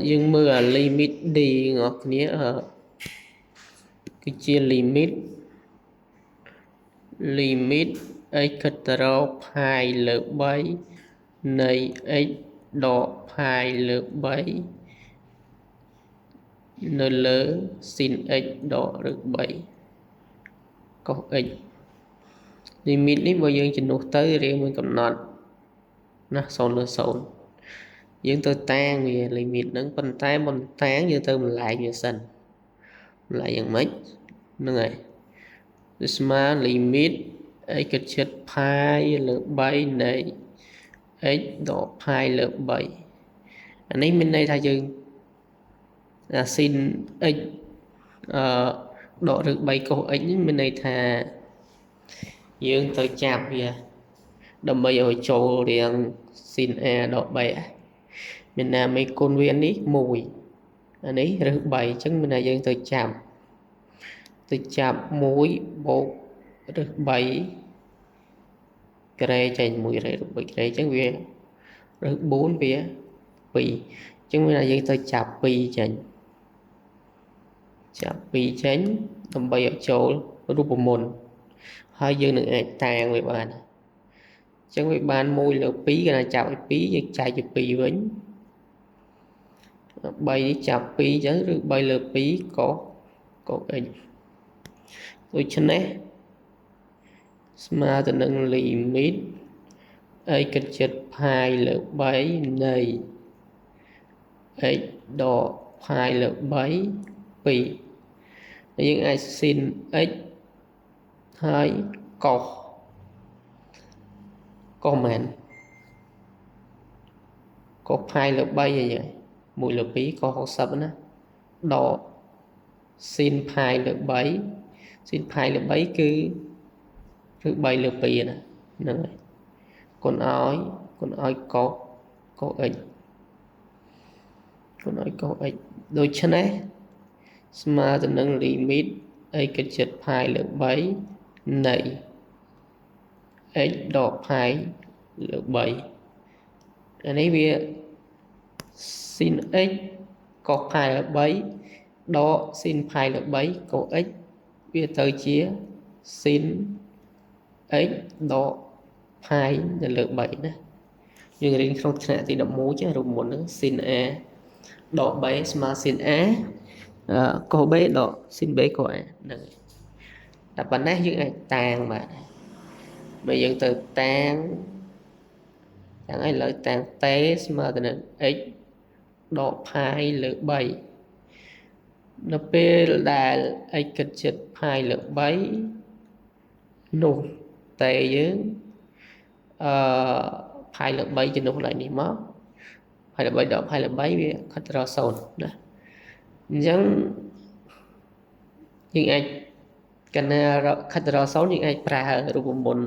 dương mưa là limit đi ngọt nghĩa cái chia limit x control pi lượt 3 này x độ pi lượt 3 nơi lớn sin x độ lượt 7 có x limit này bao dương chỉnh nút tới riêng mình cầm nọt nó sồn lửa sồn dương tôi tan vì limit nâng phần tay mình tán như tôi mình lại như sân lạiយ៉ាងម៉េចហ្នឹងហើយវាស្មើ limit x គិតជិត pi លើ3នៃ x ដក pi លើ3អានេះមានន័យថាយើងsin x ដកឬ3កុស x នេះមានន័យថាយើងទៅចាប់វាដើម្បីឲ្យចូលរាង sin a ដក b មានណាមេគុណវានេះ1អានេះឬ3អញ្ចឹងមានថាយើងទៅចាប់1បូកឬ3ក្រេចេញ1រេឬ3ក្រេអញ្ចឹងវាឬ4វា2អញ្ចឹងមានថាយើងទៅចាប់2ចេញដើម្បីឲ្យចូលរូបមន្តហើយយើងនឹងអាចតាំងវាបានអញ្ចឹងវាបាន1លើ2គេថាចាប់ឲ្យ2យើងចែកជា2វិញ3ចាប់2អញ្ចឹងឬ3លើ2ក៏xដូច្នេះស្មើទៅនឹង limit x គិតជិត pi លើ3នៃ x ដក pi លើ3 2យើងអាច sin x ហើយកុសមែនកុស pi លើ3អីហើយ1លើ2កុស60ណាដក sin pi លើ3 sin pi លើ3គឺឬ3លើ2ណាហ្នឹងហើយកូនឲ្យកុស x ដូច្នេះស្មើទៅនឹង limit x គិតជិត pi លើ3នៃ x ដក pi លើ3អានេះវា sin x កុស pi លើ3ដក sin pi លើ3កុស x វាទៅជា sin x ដក pi នៅលើ3ណាយើងរៀនក្នុងថ្នាក់ទី11ចឹងរូបមន្តហ្នឹង sin a ដក b ស្មើ sin a កុស b ដក sin b កុស a ហ្នឹងតែប៉ុណ្ណេះយើងអាចតាំងបាទបើយើងទៅតាំងឥឡូវតាំងតេស្មើទៅនឹង x ដក pi លើ3នៅពេលដែល x គិតជិត pi លើ3នោះតេយើងpi លើ3ជំនួសកន្លែងនេះមក pi លើ3ដក pi លើ3វាខិតទៅរក0ណាអញ្ចឹងយើងអាចកណ្ណាខិតទៅរក0យើងអាចប្រើរូបមន្ត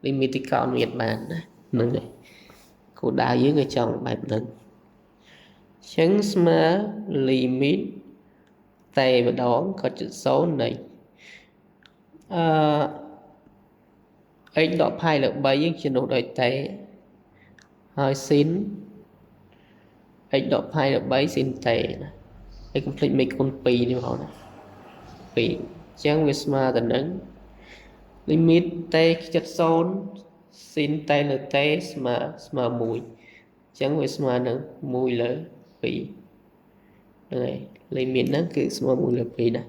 limit កោណមានបានណាហ្នឹងហើយគោលដៅយើងគឺចង់បែបហ្នឹងអញ្ចឹងស្មើ limit តេម្ដងក៏ជិត0នៃx ដក pi លើ3យើងជំនួសដោយតេហើយ sin x ដក pi លើ3 sin តេណាហើយកុំភ្លេចមេគុណ2នេះផងណា2អញ្ចឹងវាស្មើទៅនឹង limit តេជិត0 sin តេលើតេស្មើ1អញ្ចឹងវាស្មើនឹង1លើ2ហ្នឹងហើយ limit ហ្នឹងគឺស្មើ1លើ2ណា